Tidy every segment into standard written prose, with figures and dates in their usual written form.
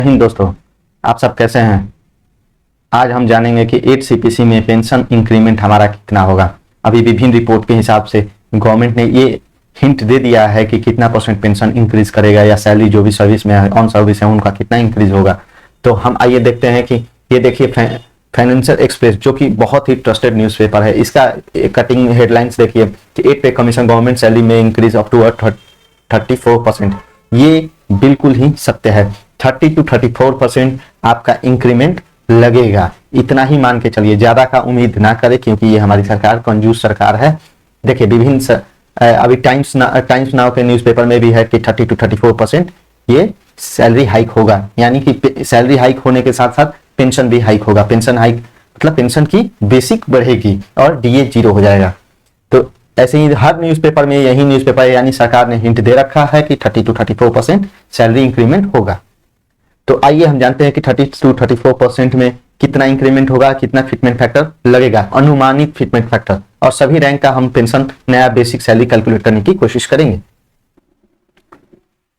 हिंद दोस्तों, आप सब कैसे हैं। आज हम जानेंगे कि 8 सीपीसी में पेंशन इंक्रीमेंट हमारा कितना होगा। अभी विभिन्न रिपोर्ट के हिसाब से गवर्नमेंट ने ये हिंट दे दिया है कि कितना परसेंट पेंशन इंक्रीज करेगा या सैलरी जो भी सर्विस में है, ऑन सर्विस है, उनका कितना इंक्रीज होगा। तो हम आइए देखते हैं कि ये देखिए फाइनेंशियल एक्सप्रेस जो कि बहुत ही ट्रस्टेड न्यूज़पेपर है, इसका कटिंग हेडलाइंस देखिए कि 8 पे कमीशन गवर्नमेंट सैलरी में इंक्रीज अप टू 34%। ये बिल्कुल ही सत्य है। 30 to 34% आपका इंक्रीमेंट लगेगा, इतना ही मान के चलिए, ज्यादा का उम्मीद ना करें क्योंकि ये हमारी सरकार कंजूस सरकार है। देखिए विभिन्न अभी टाइम्स नाउ के न्यूज़पेपर में भी है कि 30 to 34% ये सैलरी हाइक होगा, यानी कि सैलरी हाइक होने के साथ साथ पेंशन भी हाइक होगा। पेंशन हाइक मतलब पेंशन की बेसिक बढ़ेगी और डीए 0 हो जाएगा। तो ऐसे ही हर न्यूज़पेपर में यही न्यूज़पेपर यानी सरकार ने हिंट दे रखा है कि 30 to 34% सैलरी इंक्रीमेंट होगा। तो आइए हम जानते हैं कि 30 to 34% में कितना इंक्रीमेंट होगा, कितना फिटमेंट फैक्टर लगेगा, अनुमानित फिटमेंट फैक्टर, और सभी रैंक का हम पेंशन नया बेसिक सैलरी कैलकुलेट करने की कोशिश करेंगे।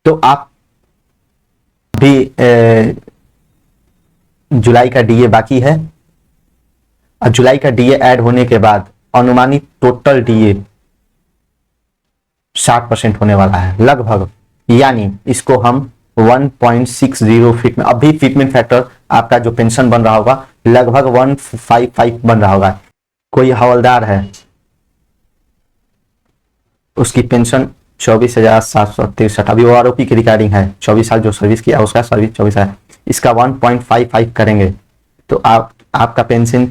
तो आप भी जुलाई का डीए बाकी है और जुलाई का डीए ऐड होने के बाद अनुमानित टोटल डीए 60% होने वाला है लगभग, यानी इसको हम 1.60 फिट में, अभी फिटमेंट फैक्टर आपका जो पेंशन बन रहा होगा लगभग 155 बन रहा होगा। कोई हवलदार है, उसकी पेंशन 24,763, अभी वो आरोपी की रिगार्डिंग है, 24 साल जो सर्विस किया उसका सर्विस 24 है, इसका 1.55 करेंगे तो आपका पेंशन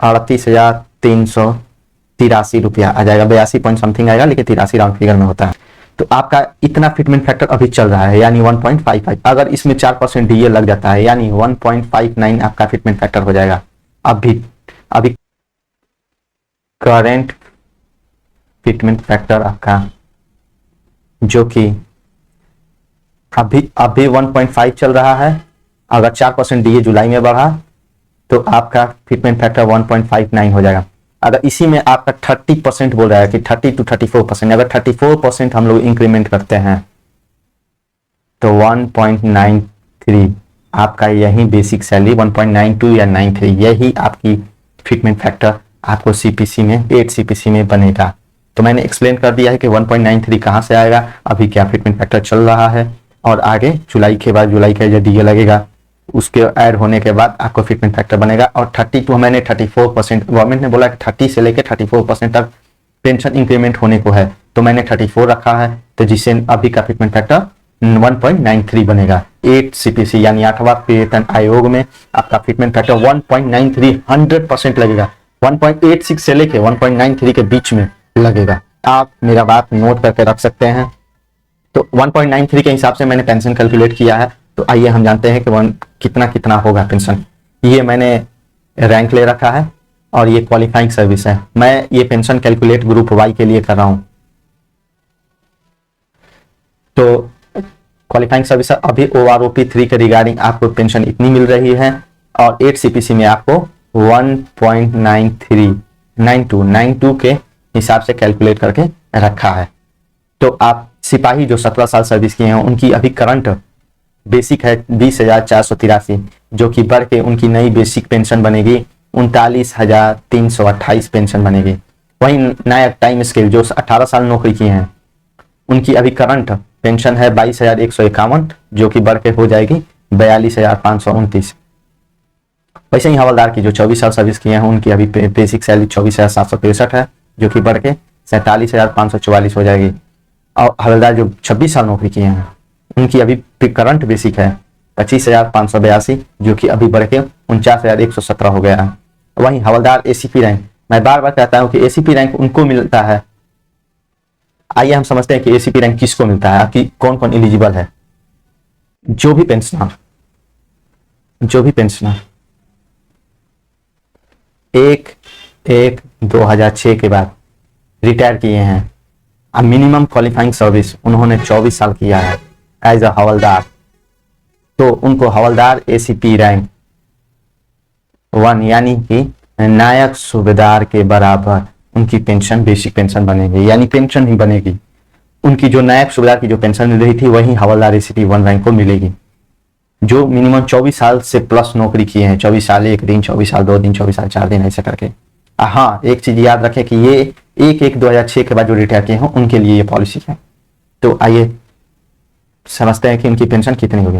38,383 रुपया आ जाएगा, 82 पॉइंट समथिंग आएगा, लेकिन 83 राउंड फिगर में होता है। तो आपका इतना फिटमेंट फैक्टर अभी चल रहा है, यानी 1.55। अगर इसमें 4% डीए लग जाता है यानी 1.59 आपका फिटमेंट फैक्टर हो जाएगा। अभी करेंट फिटमेंट फैक्टर आपका जो कि अभी 1.5 चल रहा है, अगर 4% डीए जुलाई में बढ़ा तो आपका फिटमेंट फैक्टर 1.59 हो जाएगा। अगर इसी में आपका 30% बोल रहा है कि 30 to 34%, अगर 34% हम लोग इंक्रीमेंट करते हैं तो 1.93 आपका यही बेसिक सैलरी, 1.92 या 93 यही आपकी फिटमेंट फैक्टर आपको सीपीसी में 8 सीपीसी में बनेगा। तो मैंने एक्सप्लेन कर दिया है कि 1.93 कहाँ से आएगा, अभी क्या फिटमेंट फैक्टर चल रहा है, और आगे जुलाई के बाद जुलाई का जो डीए लगेगा उसके ऐड होने के बाद आपको फिटमेंट फैक्टर बनेगा। और 32 मैंने 34%, गवर्नमेंट ने बोला कि 30 से लेकर 34% तक पेंशन इंक्रीमेंट होने को है, तो मैंने 34 रखा है, तो जिससे अभी का फिटमेंट फैक्टर 1.93 बनेगा। 8 सीपीसी यानी 8वां वेतन आयोग में आपका फिटमेंट फैक्टर 1.93 100% लगेगा। 1.86 से लेके 1.93 के बीच में लगेगा। आप मेरा बात नोट करके रख सकते हैं। तो 1.93 के हिसाब से मैंने पेंशन कैलकुलेट किया है। तो आइए हम जानते हैं कि कितना होगा पेंशन। ये मैंने रैंक ले रखा है और ये क्वालिफाइंग सर्विस है। मैं ये पेंशन कैलकुलेट ग्रुप वाई के लिए कर रहा हूं। तो क्वालिफाइंग सर्विस अभी ओआरओपी 3 के रिगार्डिंग आपको पेंशन इतनी मिल रही है और 8 सीपीसी में आपको 1.92 के हिसाब से कैलकुलेट करके रखा है। तो आप सिपाही जो 17 साल सर्विस किए हैं उनकी अभी करंट बेसिक है 20,483, जो कि बढ़ के उनकी नई बेसिक पेंशन बनेगी 39,328 पेंशन बनेगी। वहीं नया टाइम स्केल जो 18 साल नौकरी किए हैं उनकी अभी करंट पेंशन है 22,151, जो कि बढ़ के हो जाएगी 42,529। वैसे ही हवलदार की जो 24 साल सर्विस किए हैं उनकी अभी बेसिक सैलरी 24,763 है, जो कि बढ़ के 47,544 हो जाएगी। और हवलदार जो 26 साल नौकरी किए हैं उनकी अभी करंट बेसिक है 25,582, जो कि अभी बढ़ के 49,117 हो गया है। वहीं हवलदार एसीपी रैंक, मैं बार बार कहता हूं कि एसीपी रैंक उनको मिलता है। आइए हम समझते हैं कि एसीपी रैंक किसको मिलता है, कि कौन कौन एलिजिबल है। जो भी पेंशनर 1/1/2006 के बाद रिटायर किए हैं, अब मिनिमम क्वालिफाइंग सर्विस उन्होंने 24 साल किया है एज अ हवलदार, तो उनको हवलदार एसीपी रैंक 1 यानी कि नायक सूबेदार के बराबर उनकी पेंशन बेसिक पेंशन बनेगी, यानी पेंशन ही बनेगी। उनकी जो नायक सूबेदार की जो पेंशन मिल रही थी वही हवलदार एसीपी 1 रैंक को मिलेगी। जो मिनिमम 24 साल से प्लस नौकरी किए हैं, 24 साल 1 दिन, 24 साल 2 दिन, 24 साल 4 दिन, ऐसे करके। हाँ, एक चीज याद रखें कि ये 1/1/2006 के बाद जो रिटायर किए हैं उनके लिए ये पॉलिसी है। तो आइए समझते हैं कि उनकी पेंशन कितनी होगी।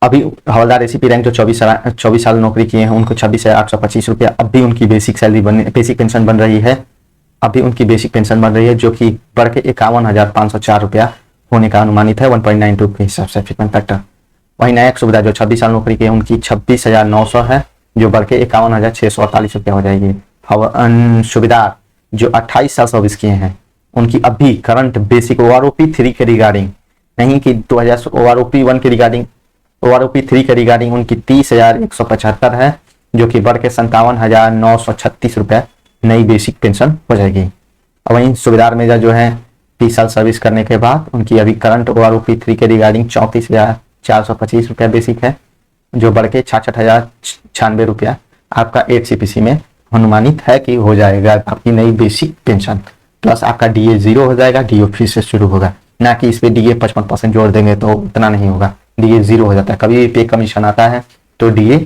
अभी हवलदार एसीपी रैंक जो 24 साल नौकरी किए हैं उनको 26,825 रुपया अब भी उनकी बेसिक सैलरी बेसिक पेंशन बन रही है। अभी उनकी बेसिक पेंशन बन रही है, जो कि बढ़ के 51,504 रुपया होने का अनुमानित है 1.92 के हिसाब से फिटमेंट फैक्टर। वहीं न्यायिक सुविधा जो 26 साल नौकरी की है उनकी 26,900 है, जो बढ़ के 51,648 रुपया हो जाएगी। सुविधार जो 28 साल सर्विस किए हैं उनकी अभी करंट बेसिक OROP 3 के रिगार्डिंग, नहीं कि 2000 OROP 1 के रिगार्डिंग, OROP 3 के रिगार्डिंग उनकी 30,175 है, जो कि बढ़ के 57,936 रुपया नई बेसिक पेंशन हो जाएगी। और वहीं सुविधार मेजर जो है 30 साल सर्विस करने के बाद उनकी अभी करंट OROP 3 के रिगार्डिंग 34,425 रुपया बेसिक है, जो बढ़ के 66,096 रुपया आपका 8 CPC में अनुमानित है कि हो जाएगा आपकी नई बेसिक पेंशन। प्लस आपका DA 0 हो जाएगा, DO फिर से शुरू होगा, ना कि इस पे DA 55% जोड़ देंगे तो उतना नहीं होगा, DA 0 हो जाता है। कभी भी पे कमीशन आता है तो DA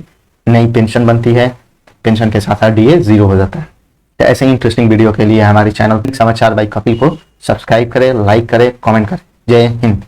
नई पेंशन बनती है, पेंशन के साथ साथ DA 0 हो जाता है। तो ऐसे ही इंटरेस्टिंग वीडियो के लिए हमारे चैनल समाचार बाई कपिल को सब्सक्राइब करें, लाइक करें, कमेंट करें। जय हिंद।